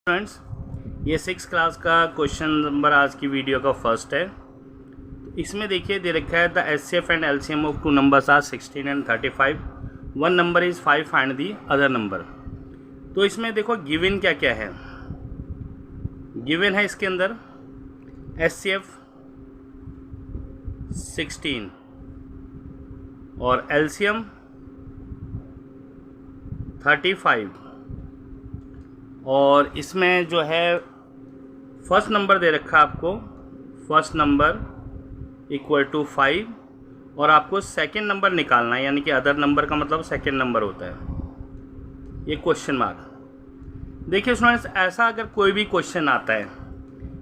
Friends, ये 6 class का question number आज की वीडियो का फर्स्ट है। तो इसमें देखिए दे रखा है the HCF and LCM of two numbers are 16 and 35, one number is 5, find the other number. तो इसमें देखो गिवन क्या क्या है। गिवन है इसके अंदर एचसीएफ 16 और एलसीएम 35 और इसमें जो है फर्स्ट नंबर दे रखा है आपको, फर्स्ट नंबर इक्वल टू 5 और आपको सेकंड नंबर निकालना है, यानी कि अदर नंबर का मतलब सेकंड नंबर होता है, ये क्वेश्चन मार्क। देखिए स्टूडेंट्स, ऐसा अगर कोई भी क्वेश्चन आता है,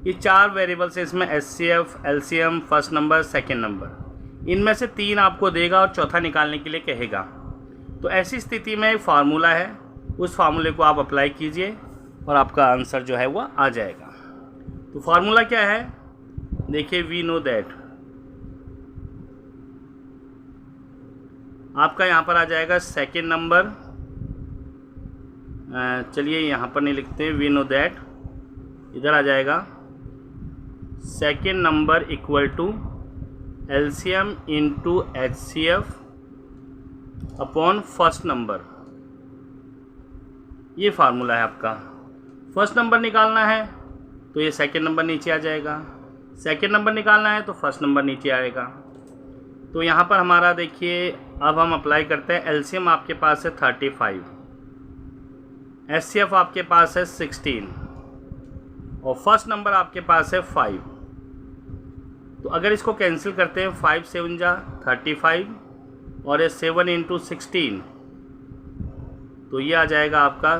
ये 4 वेरिएबल्स है इसमें, HCF, LCM, first number, second number, इनमें से 3 आपको देगा और चौथा निकालने के लिए कहेगा। तो ऐसी स्थिति में एक फार्मूला है, उस फार्मूले को आप अप्लाई कीजिए और आपका आंसर जो है वो आ जाएगा। तो फार्मूला क्या है, देखिए वी नो दैट, आपका यहाँ पर आ जाएगा सेकेंड नंबर, चलिए यहाँ पर नहीं लिखते, वी नो दैट इधर आ जाएगा second number equal to LCM into HCF upon first number. ये फार्मूला है आपका। फर्स्ट नंबर निकालना है तो ये सेकंड नंबर नीचे आ जाएगा, सेकंड नंबर निकालना है तो फर्स्ट नंबर नीचे आएगा। तो यहाँ पर हमारा देखिए, अब हम अप्लाई करते हैं। एलसीएम आपके पास है 35, एचसीएफ आपके पास है 16 और फर्स्ट नंबर आपके पास है 5। तो अगर इसको कैंसिल करते हैं, 5 7 जा 35 और ये 7 इंटू 16, तो ये आ जाएगा आपका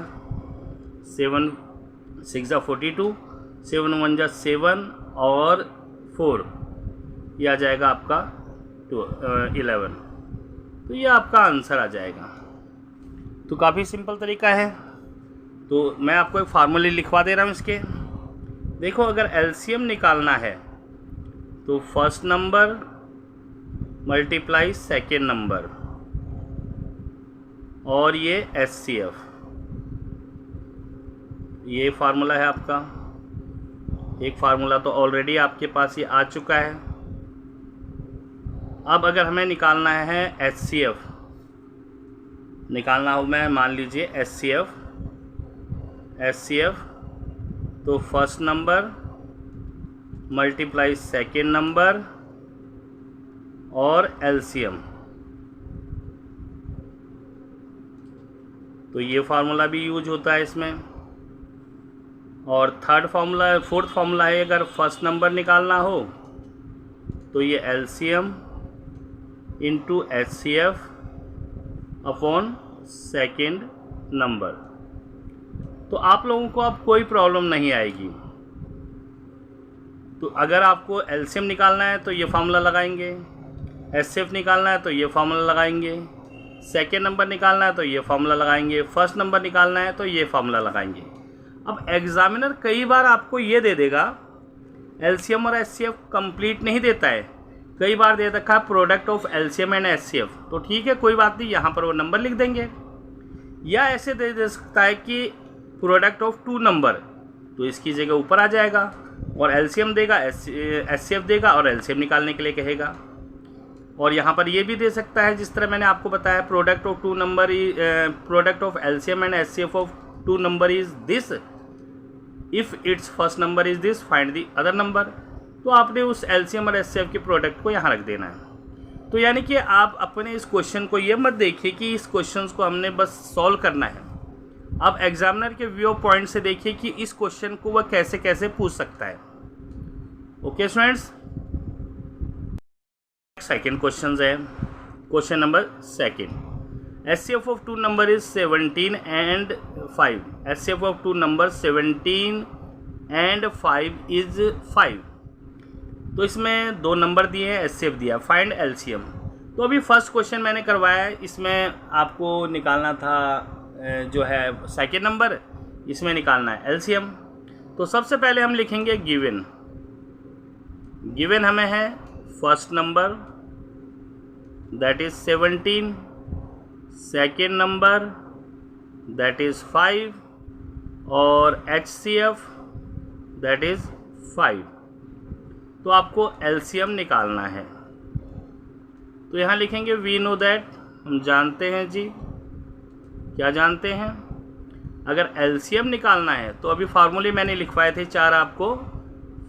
7 6 जा 42, 7 1 जा 7 और 4, ये आ जाएगा आपका 11। तो ये आपका आंसर आ जाएगा। तो काफ़ी सिंपल तरीका है। तो मैं आपको एक फार्मूले लिखवा दे रहा हूँ इसके। देखो, अगर एलसीएम निकालना है तो first number multiply second number और ये एचसीएफ, ये फार्मूला है आपका। एक फार्मूला तो ऑलरेडी आपके पास ये आ चुका है। अब अगर हमें निकालना है एचसीएफ, निकालना हो, मैं मान लीजिए एचसीएफ, तो first number multiply second number और एलसीएम, तो ये फार्मूला भी यूज होता है इसमें। और फोर्थ फार्मूला है, अगर फर्स्ट नंबर निकालना हो तो ये LCM into HCF upon second number. तो आप लोगों को अब कोई प्रॉब्लम नहीं आएगी। तो अगर आपको एलसीएम निकालना है तो ये फार्मूला लगाएंगे, एचसीएफ निकालना है तो ये फार्मूला लगाएंगे, सेकेंड नंबर निकालना है तो ये फार्मूला लगाएंगे, फर्स्ट नंबर निकालना है तो ये फार्मूला लगाएंगे। अब एग्जामिनर कई बार आपको ये दे देगा, एलसीएम और एचसीएफ कंप्लीट नहीं देता है, कई बार दे रखा है product of LCM and HCF. तो ठीक है, कोई बात नहीं, यहाँ पर वो नंबर लिख देंगे। या ऐसे दे सकता है कि प्रोडक्ट ऑफ 2 नंबर, तो इसकी जगह ऊपर आ जाएगा और एलसीएम देगा, एचसीएफ देगा और एलसीएम निकालने के लिए कहेगा। और यहाँ पर ये भी दे सकता है, जिस तरह मैंने आपको बताया, product of 2 number, product of LCM and HCF of 2 number is this, if it's first number is this, find the other number. तो आपने उस एलसीएम और एचसीएफ के प्रोडक्ट को यहाँ रख देना है। तो यानी कि आप अपने इस क्वेश्चन को ये मत देखिए कि इस क्वेश्चन को हमने बस सॉल्व करना है। आप एग्जामिनर के व्यू पॉइंट से देखिए कि इस क्वेश्चन को वह कैसे कैसे पूछ सकता है। ओके स्टूडेंट्स, सेकेंड क्वेश्चन है, question number second. HCF of 2 number is 17 and 5, HCF of 2 number 17 and 5 is 5। तो इसमें 2 नंबर दिए हैं, एचसीएफ दिया, फाइंड एलसीएम। तो अभी फर्स्ट क्वेश्चन मैंने करवाया है, इसमें आपको निकालना था जो है सेकेंड नंबर, इसमें निकालना है एलसीएम। तो सबसे पहले हम लिखेंगे गिवन। गिवन हमें है first number that is 17, second number that is 5 और HCF दैट इज़ 5। तो आपको LCM निकालना है। तो यहाँ लिखेंगे वी नो दैट, हम जानते हैं जी। क्या जानते हैं? अगर LCM निकालना है तो अभी फार्मूले मैंने लिखवाए थे 4 आपको।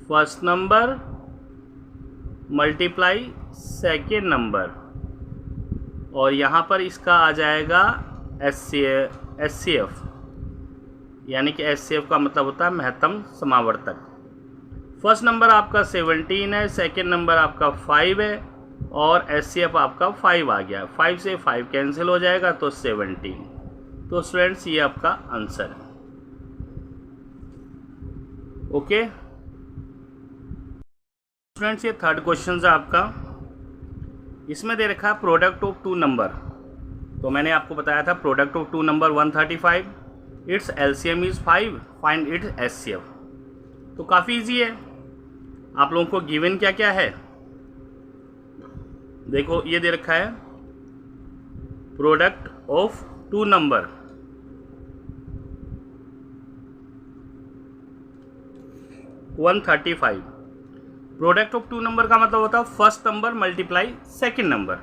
First number multiply second number, और यहाँ पर इसका आ जाएगा HCF, यानी कि HCF का मतलब होता है महत्तम समावर्तक। फर्स्ट नंबर आपका 17 है, सेकेंड नंबर आपका 5 है, और HCF आपका 5 आ गया। 5 से 5 कैंसिल हो जाएगा तो 17। तो स्टूडेंट्स ये आपका आंसर है। ओके स्टूडेंट्स, ये थर्ड क्वेश्चन है आपका। इसमें दे रखा है प्रोडक्ट ऑफ 2 नंबर। तो मैंने आपको बताया था product of 2 number 135, it's LCM is 5, find its HCF। तो काफ़ी इजी है। आप लोगों को गिवन क्या क्या है, देखो ये दे रखा है product of 2 number. Product of 2 number का मतलब होता है first number multiply second number.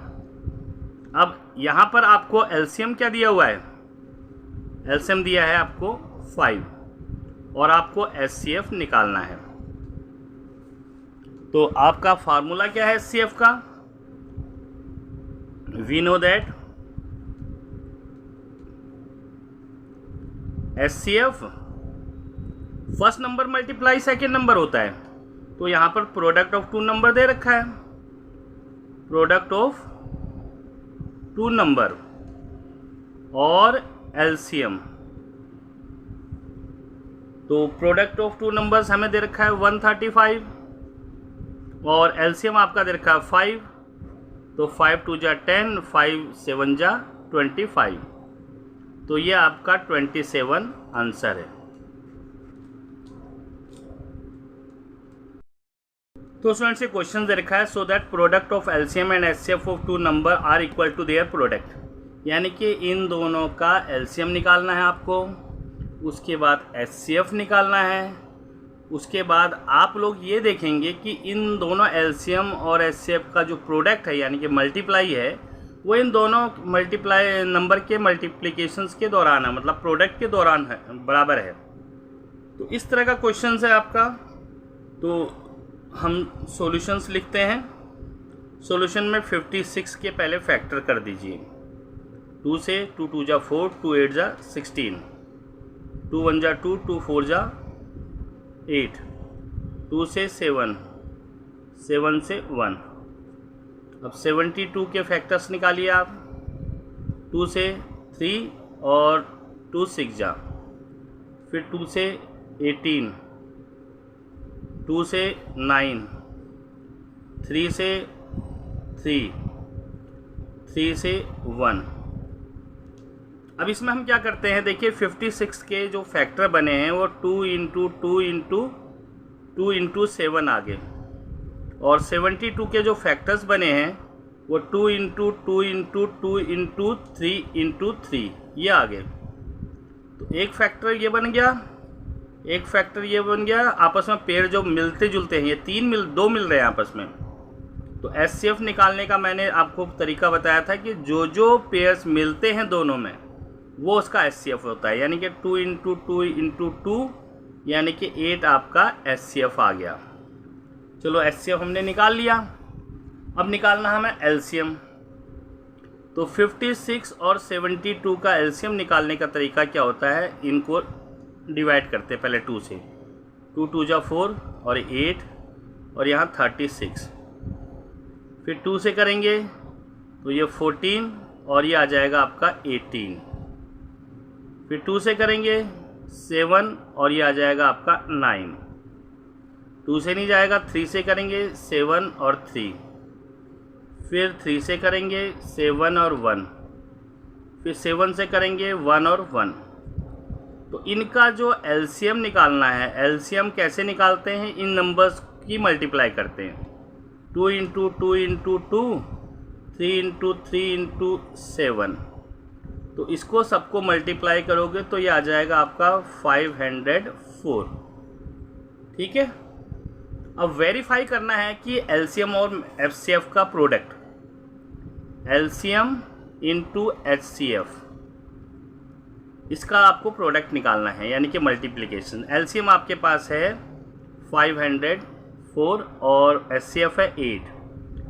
अब यहाँ पर आपको LCM क्या दिया हुआ है? LCM दिया है आपको 5, और आपको HCF निकालना है। तो आपका फार्मूला क्या है HCF का? We know that HCF first number multiply second number होता है। तो यहाँ पर प्रोडक्ट ऑफ 2 नंबर दे रखा है, प्रोडक्ट ऑफ 2 नंबर और LCM। तो प्रोडक्ट ऑफ 2 नंबर्स हमें दे रखा है 135, और LCM आपका दे रखा है 5। तो 5 2 जा 10, 5 7 जा 25। तो ये आपका 27 आंसर है। तो स्टूडेंट्स, ये क्वेश्चन दे रखा है so that product of LCM and HCF of 2 number are equal to their product, यानी कि इन दोनों का LCM निकालना है आपको, उसके बाद HCF निकालना है। उसके बाद आप लोग ये देखेंगे कि इन दोनों LCM और HCF का जो प्रोडक्ट है यानी कि मल्टीप्लाई है, वो इन दोनों मल्टीप्लाई नंबर के मल्टीप्लिकेशंस के दौरान है, मतलब प्रोडक्ट के दौरान है, बराबर है। तो इस तरह का क्वेश्चन है आपका। तो हम सॉल्यूशंस लिखते हैं। सॉल्यूशन में 56 के पहले फैक्टर कर दीजिए। 2 से 2 2 जा 4, 2 8 जा 16, 2 1 जा 2, 2 4 जा 8, 2 से 7, 7 से 1। अब 72 के फैक्टर्स निकालिए आप। 2 से 3 और 2 6 जा, फिर 2 से 18, 2 से 9, 3 से 3, 3 से 1। अब इसमें हम क्या करते हैं, देखिए 56 के जो फैक्टर बने हैं वो 2 इंटू 2 इंटू 2 इंटू 7 आ गए, और 72 के जो फैक्टर्स बने हैं वो 2 इंटू 2 इंटू 2 इंटू 3 इंटू 3 ये आ गए। तो एक फैक्टर ये बन गया, एक फैक्टर ये बन गया। आपस में पेयर जो मिलते जुलते हैं, ये 2 मिल रहे हैं आपस में। तो HCF निकालने का मैंने आपको तरीका बताया था कि जो पेयर्स मिलते हैं दोनों में वो उसका HCF होता है, यानी कि 2 इंटू 2 इंटू 2 यानी कि 8 आपका HCF आ गया। चलो HCF हमने निकाल लिया। अब निकालना हमें LCM। तो 56 और 72 का LCM निकालने का तरीका क्या होता है, इनको डिवाइड करते हैं पहले 2 से। 2 2 जा 4 और 8, और यहाँ 36। फिर 2 से करेंगे तो ये 14, और ये आ जाएगा आपका 18। फिर 2 से करेंगे 7, और ये आ जाएगा आपका 9। 2 से नहीं जाएगा, 3 से करेंगे 7 और 3। फिर 3 से करेंगे 7 और 1। फिर 7 से करेंगे 1 और 1। तो इनका जो LCM निकालना है, LCM कैसे निकालते हैं, इन नंबर्स की मल्टीप्लाई करते हैं। 2 इंटू 2 इंटू 2, 3 इंटू 3 इंटू 7। तो इसको सबको मल्टीप्लाई करोगे तो ये आ जाएगा आपका 504। ठीक है। अब वेरीफाई करना है कि एलसीएम और एचसीएफ का प्रोडक्ट, एलसीएम इंटू एचसीएफ, इसका आपको प्रोडक्ट निकालना है, यानी कि मल्टीप्लिकेशन। एलसीएम आपके पास है 504 और एचसीएफ है 8।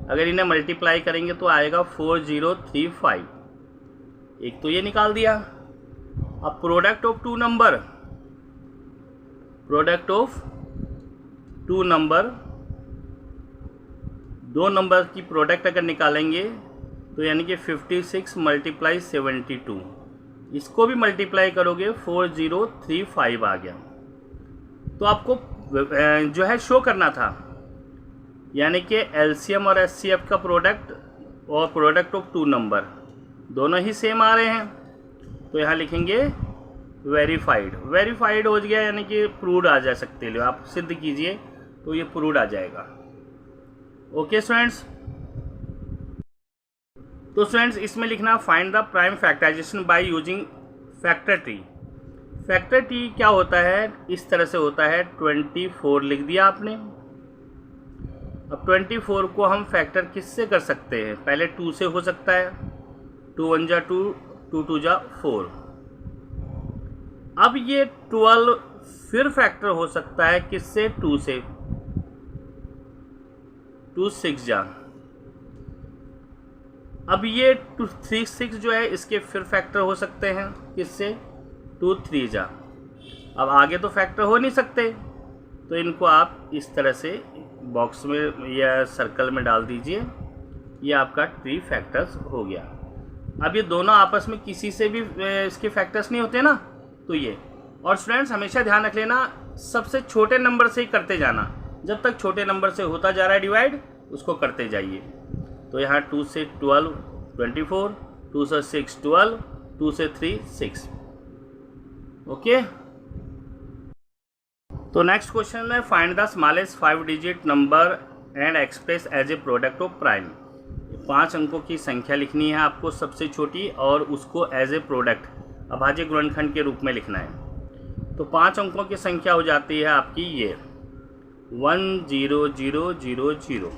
अगर इन्हें मल्टीप्लाई करेंगे तो आएगा 4035। एक तो ये निकाल दिया। अब product of two number, product of two number, दो नंबर की प्रोडक्ट अगर निकालेंगे तो यानी कि 56 मल्टीप्लाई 72, इसको भी मल्टीप्लाई करोगे 4035 आ गया। तो आपको जो है शो करना था, यानी कि एलसीएम और एचसीएफ का प्रोडक्ट और प्रोडक्ट ऑफ टू नंबर दोनों ही सेम आ रहे हैं। तो यहाँ लिखेंगे वेरीफाइड। वेरीफाइड हो गया यानी कि प्रूव्ड आ जा सकते हैं, आप सिद्ध कीजिए तो ये प्रूव्ड आ जाएगा। ओके स्टूडेंट्स, तो स्टूडेंट्स इसमें लिखना find the prime factorization by using factor tree. Factor tree क्या होता है, इस तरह से होता है। 24 लिख दिया आपने। अब 24 को हम फैक्टर किससे कर सकते हैं, पहले 2 से हो सकता है, 2 1 जा 2, 2 2 जा 4। अब ये 12 फिर फैक्टर हो सकता है किससे, 2 से, 2 6 जा। अब ये 2 3 6 जो है इसके फिर फैक्टर हो सकते हैं किससे, 2 3 जा। अब आगे तो फैक्टर हो नहीं सकते, तो इनको आप इस तरह से बॉक्स में या सर्कल में डाल दीजिए। ये आपका ट्री फैक्टर्स हो गया। अब ये दोनों आपस में किसी से भी इसके फैक्टर्स नहीं होते ना, तो ये। और स्टूडेंट्स हमेशा ध्यान रख लेना, सबसे छोटे नंबर से ही करते जाना। जब तक छोटे नंबर से होता जा रहा है डिवाइड, उसको करते जाइए। तो यहाँ 2 से 12 24, 2 से 6 12, 2 से 3 6। ओके। तो नेक्स्ट क्वेश्चन है find the smallest 5 digit number and express as a product of prime. 5 अंकों की संख्या लिखनी है आपको सबसे छोटी, और उसको एज ए प्रोडक्ट, अभाज्य गुणनखंड के रूप में लिखना है। तो 5 अंकों की संख्या हो जाती है आपकी ये 10000।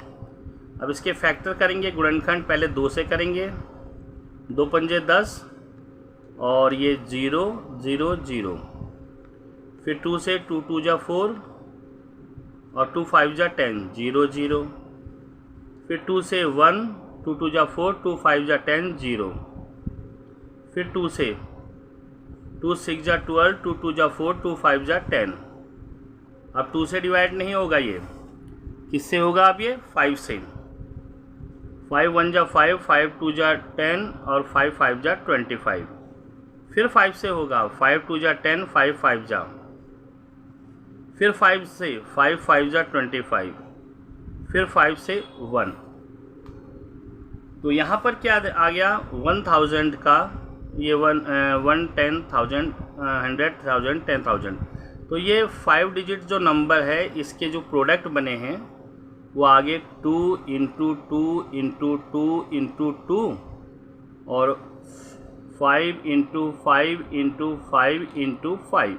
अब इसके फैक्टर करेंगे गुणनखंड, पहले 2 से करेंगे, 2 पंजे 10 और ये 0 0 0। फिर 2 से 2 2 जा 4 और 2 5 जा 10 0 0। फिर 2 से 1 2 2 जा 4, 2 5 जा 10 0। फिर 2 से 2 6 जा 12, 2 2 जा 4, 2 5 जा 10। अब 2 से डिवाइड नहीं होगा, ये किससे होगा, अब ये 5 से। 5 1 जा 5, 5 2 जा 10 और 5 5 जा 25। फिर 5 से होगा, 5 2 जा 10, 5 5 जा। फिर 5 से 5 5 जा 25। फिर 5 से 1। तो यहाँ पर क्या आ गया, 1000 का ये 1 10,000 100,000 10,000। तो ये 5 डिजिट जो नंबर है, इसके जो प्रोडक्ट बने हैं वो आगे 2 इंटू 2 इंटू 2 इंटू 2 और 5 इंटू 5 इंटू 5 इंटू 5,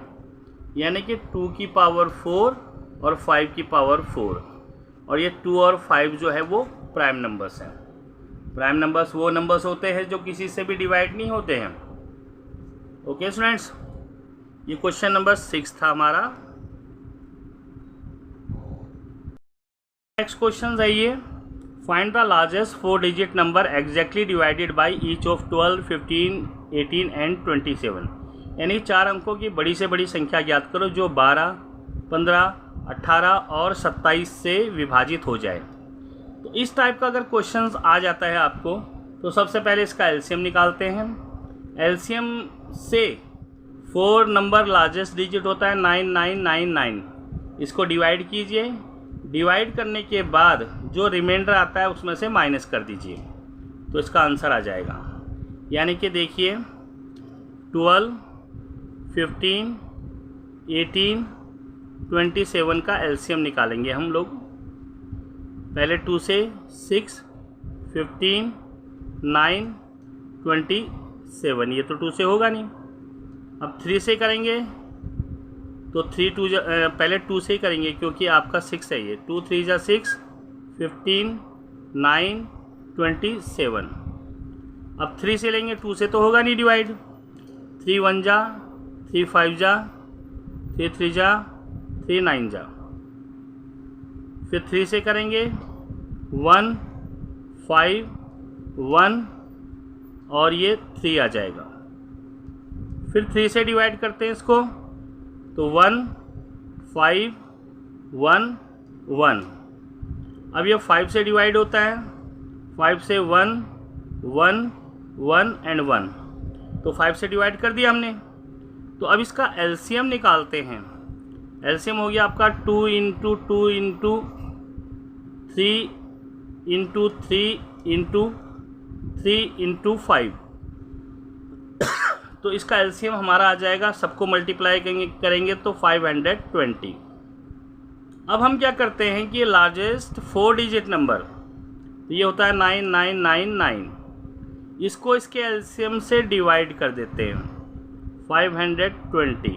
यानी कि 2 की पावर 4 और 5 की पावर 4। और ये 2 और 5 जो है वो प्राइम नंबर्स हैं। प्राइम नंबर्स वो नंबर्स होते हैं जो किसी से भी डिवाइड नहीं होते हैं। ओके स्टूडेंट्स, ये क्वेश्चन नंबर 6 था हमारा। नेक्स्ट क्वेश्चन है ये, find the largest 4 digit number exactly divided by each of 12 15 18 and 27। यानी 4 अंकों की बड़ी से बड़ी संख्या ज्ञात करो जो 12 15 18 और 27 से विभाजित हो जाए। तो इस टाइप का अगर क्वेश्चंस आ जाता है आपको, तो सबसे पहले इसका एलसीएम निकालते हैं। एलसीएम से 4 नंबर लार्जेस्ट डिजिट होता है 9999। इसको डिवाइड कीजिए, डिवाइड करने के बाद जो रिमाइंडर आता है उसमें से माइनस कर दीजिए, तो इसका आंसर आ जाएगा। यानी कि देखिए 12 15 18 27 का एलसीएम निकालेंगे हम लोग। पहले 2 से 6 15 9 27। 7, ये तो 2 से होगा नहीं। अब 3 से करेंगे तो 3 2 पहले 2 से ही करेंगे क्योंकि आपका 6 है ये। 2 3 जा 6, 15, 9, 27। अब 3 से लेंगे, 2 से तो होगा नहीं डिवाइड। 3 1 जा, 3 5 जा, 3 3 जा, 3 9 जा। फिर 3 से करेंगे 1 5 1 और ये 3 आ जाएगा। फिर 3 से डिवाइड करते हैं इसको तो 1 5 1 1। अब ये 5 से डिवाइड होता है, 5 से 1 1 1 एंड 1, तो 5 से डिवाइड कर दिया हमने। तो अब इसका एलसीएम निकालते हैं। एलसीएम हो गया आपका 2 into 2 into 3 into 3 into 3 into 5। तो इसका एलसीएम हमारा आ जाएगा, सबको मल्टीप्लाई करेंगे तो 520। अब हम क्या करते हैं कि लार्जेस्ट 4 डिजिट नंबर, ये होता है 9999, इसको इसके एलसीएम से डिवाइड कर देते हैं। 520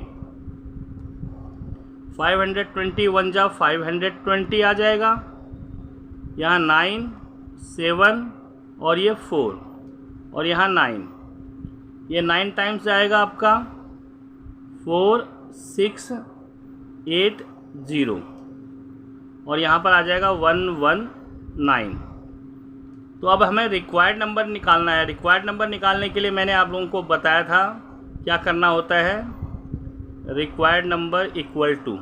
1 जा 520 आ जाएगा। यहाँ 9 7 और ये 4 और यहाँ 9, ये 9 टाइम्स जाएगा आपका 4 6 8 0 और यहाँ पर आ जाएगा 119। तो अब हमें रिक्वायर्ड नंबर निकालना है। रिक्वायर्ड नंबर निकालने के लिए मैंने आप लोगों को बताया था क्या करना होता है। रिक्वायर्ड नंबर इक्वल टू,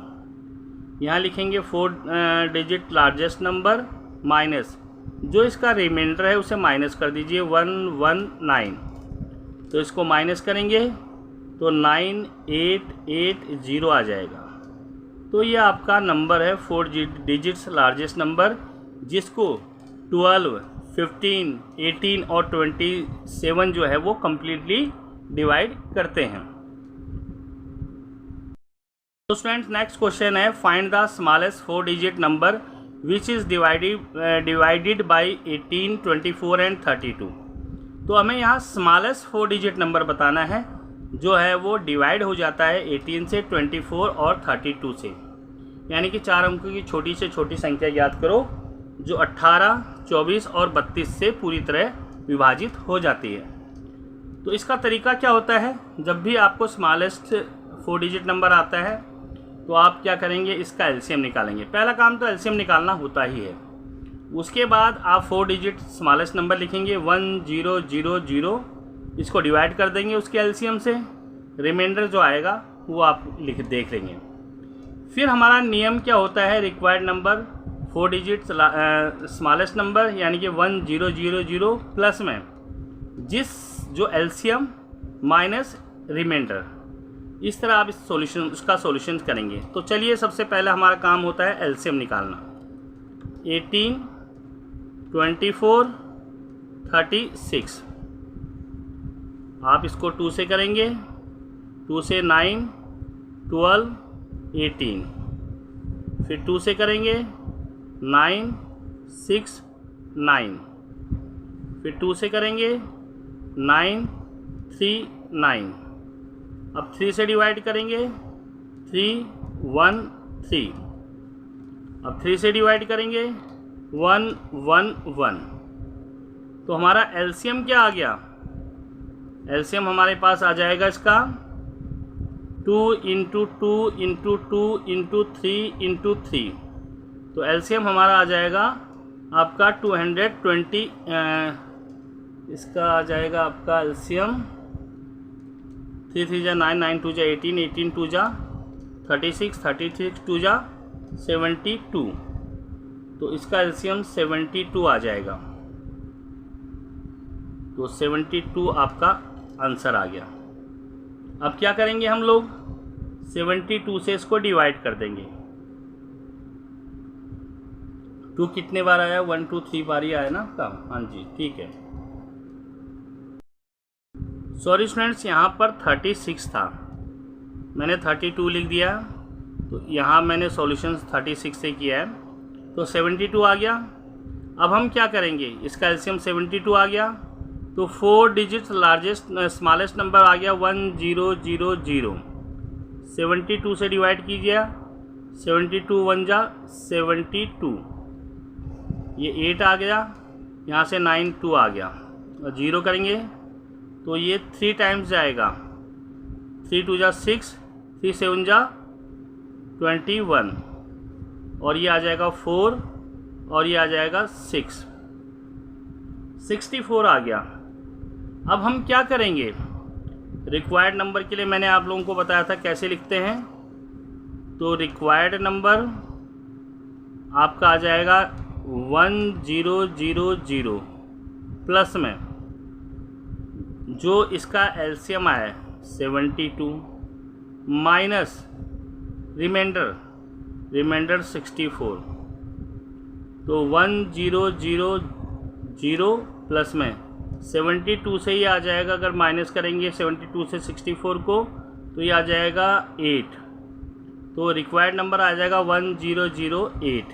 यहाँ लिखेंगे 4 डिजिट लार्जेस्ट नंबर माइनस जो इसका रिमाइंडर है उसे माइनस कर दीजिए 119। तो इसको माइनस करेंगे तो 9880 आ जाएगा। तो ये आपका नंबर है 4 डिजिट्स लार्जेस्ट नंबर, जिसको 12 15 18 और 27 जो है वो कम्प्लीटली डिवाइड करते हैं। तो स्टूडेंट्स नेक्स्ट क्वेश्चन है, find the smallest 4 digit number which is divided by 18 24 and 32। तो हमें यहाँ स्मॉलेस्ट 4 डिजिट नंबर बताना है जो है वो डिवाइड हो जाता है 18 से 24 और 32 से, यानी कि 4 अंकों की छोटी से छोटी संख्या याद करो जो 18 24 और 32 से पूरी तरह विभाजित हो जाती है। तो इसका तरीका क्या होता है, जब भी आपको स्मॉलेस्ट 4 डिजिट नंबर आता है तो आप क्या करेंगे, इसका एलसीएम निकालेंगे। पहला काम तो एलसीएम निकालना होता ही है। उसके बाद आप 4 डिजिट स्मॉलेस्ट नंबर लिखेंगे 1000, इसको डिवाइड कर देंगे उसके एलसीएम से, रिमाइंडर जो आएगा वो आप देख लेंगे। फिर हमारा नियम क्या होता है, required number 4 digit smallest number यानी कि 1000 प्लस में जो एलसीएम माइनस रिमाइंडर, इस तरह आप उसका सॉल्यूशन करेंगे। तो चलिए सबसे पहले हमारा काम होता है एलसीएम निकालना। 18 24 36, आप इसको 2 से करेंगे, 2 से 9 12 18, फिर 2 से करेंगे 9 6 9, फिर 2 से करेंगे 9 3 9। अब 3 से डिवाइड करेंगे 3 1 3, अब 3 से डिवाइड करेंगे 1 1 1। तो हमारा एलसीएम क्या आ गया, एलसीएम हमारे पास आ जाएगा इसका 2 इंटू 2 इंटू 2 इंटू 3 इंटू 3। तो एलसीएम हमारा आ जाएगा आपका 220, इसका आ जाएगा आपका एलसीएम 3 3 जा 9 9 2 जा 18 18 2 जा 36 36 2 जा 72। तो इसका एलसीएम 72 आ जाएगा। तो 72 आपका आंसर आ गया। अब क्या करेंगे हम लोग, 72 से इसको डिवाइड कर देंगे। 2 कितने बार आया, 1 2 3 बार ही आया ना आपका, हाँ जी ठीक है। सॉरी स्टूडेंट्स, यहाँ पर 36 था, मैंने 32 लिख दिया, तो यहाँ मैंने सॉल्यूशन 36 से किया है, तो 72 आ गया। अब हम क्या करेंगे, इसका एलसीएम 72 आ गया, तो 4 डिजिट्स लार्जेस्ट स्मॉलेस्ट नंबर आ गया 1000। 72 से डिवाइड कीजिए, 72 1 जा 72, ये 8 आ गया, यहाँ से 9 2 आ गया, और 0 करेंगे तो ये 3 टाइम्स जाएगा, 3 2 जा 6, 3 7 जा 21, और ये आ जाएगा 4, और ये आ जाएगा 6, 64 आ गया। अब हम क्या करेंगे, रिक्वायर्ड नंबर के लिए मैंने आप लोगों को बताया था कैसे लिखते हैं। तो रिक्वायर्ड नंबर आपका आ जाएगा 1000 प्लस में जो इसका एलसीएम आया 72 माइनस रिमाइंडर 64। तो 1000 प्लस में 72 से ही आ जाएगा, अगर माइनस करेंगे 72 से 64 को तो ये आ जाएगा 8। तो रिक्वायर्ड नंबर आ जाएगा 1008।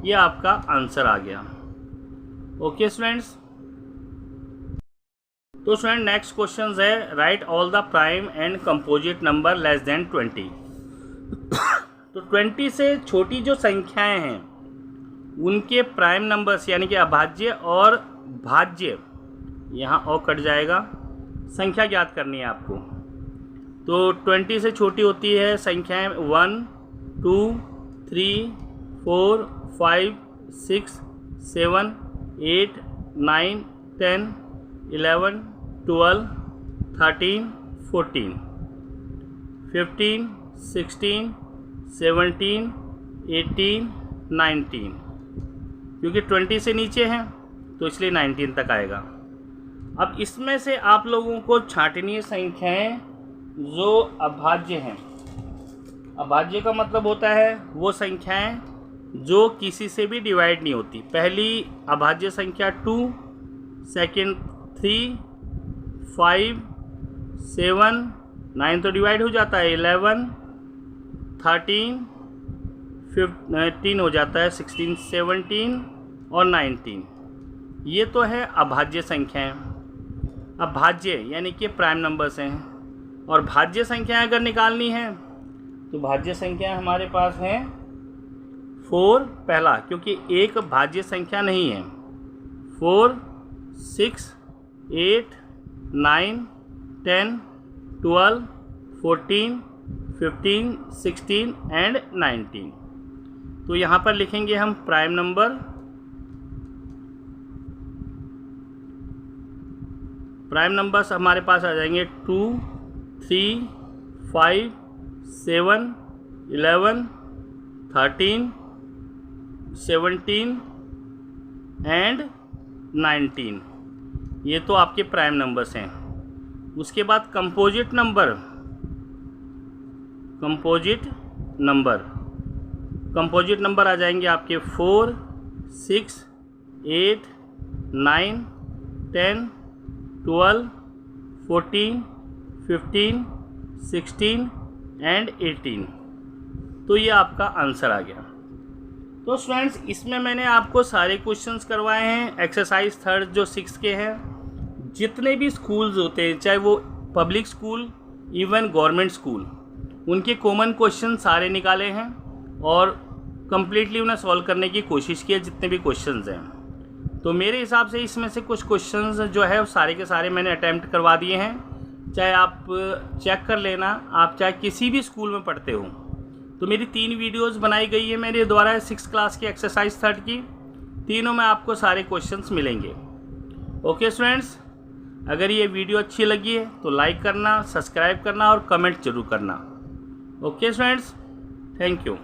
ये आपका आंसर आ गया। ओके स्टूडेंट्स, तो स्टूडेंट नेक्स्ट क्वेश्चन है right all the prime and composite number less than 20। तो 20 से छोटी जो संख्याएं हैं उनके प्राइम नंबर्स यानी कि अभाज्य और भाज्य, यहाँ और कट जाएगा, संख्या ज्ञात करनी है आपको। तो 20 से छोटी होती है संख्याएं 1 2 3 4 5 6 7 8 9 10 11 12 13 14 15 16 17 18 19, क्योंकि 20 से नीचे हैं तो इसलिए 19 तक आएगा। अब इसमें से आप लोगों को छांटनी संख्याएं जो अभाज्य हैं। अभाज्य का मतलब होता है वो संख्याएं जो किसी से भी डिवाइड नहीं होती। पहली अभाज्य संख्या 2, सेकंड 3, 5, 7, 9 तो डिवाइड हो जाता है, 11, 13, 15 हो जाता है, 16, 17 और 19। ये तो है अभाज्य संख्याएं। अब भाज्य यानी कि प्राइम नंबर्स हैं, और भाज्य संख्याएं अगर निकालनी है तो भाज्य संख्याएं हमारे पास हैं 4 पहला, क्योंकि एक भाज्य संख्या नहीं है। 4, 6, 8, 9, 10, 12, 14, 15, 16 एंड 19। तो यहाँ पर लिखेंगे हम प्राइम नंबर। प्राइम नंबर्स हमारे पास आ जाएंगे 2, 3, 5, 7, 11, 13, 17 एंड 19। ये तो आपके प्राइम नंबर्स हैं। उसके बाद कंपोजिट नंबर। कंपोजिट नंबर आ जाएंगे आपके 4, 6, 8, 9, 10, 12, 14, 15, 16 एंड 18। तो ये आपका आंसर आ गया। तो स्टूडेंट्स इसमें मैंने आपको सारे क्वेश्चंस करवाए हैं। एक्सरसाइज 3 जो 6 के हैं, जितने भी स्कूल्स होते हैं चाहे वो public school even government school, उनके कॉमन क्वेश्चन सारे निकाले हैं और कम्प्लीटली उन्हें सॉल्व करने की कोशिश की है जितने भी क्वेश्चंस हैं। तो मेरे हिसाब से इसमें से कुछ क्वेश्चंस जो है सारे के सारे मैंने अटैम्प्ट करवा दिए हैं। चाहे आप चेक कर लेना, आप चाहे किसी भी स्कूल में पढ़ते हो। तो मेरी 3 वीडियोस बनाई गई है मेरे द्वारा 6 क्लास की एक्सरसाइज 3 की, तीनों में आपको सारे क्वेश्चंस मिलेंगे। ओके स्टूडेंट्स, अगर ये वीडियो अच्छी लगी है तो लाइक करना, सब्सक्राइब करना और कमेंट जरूर करना। Okay students, thank you.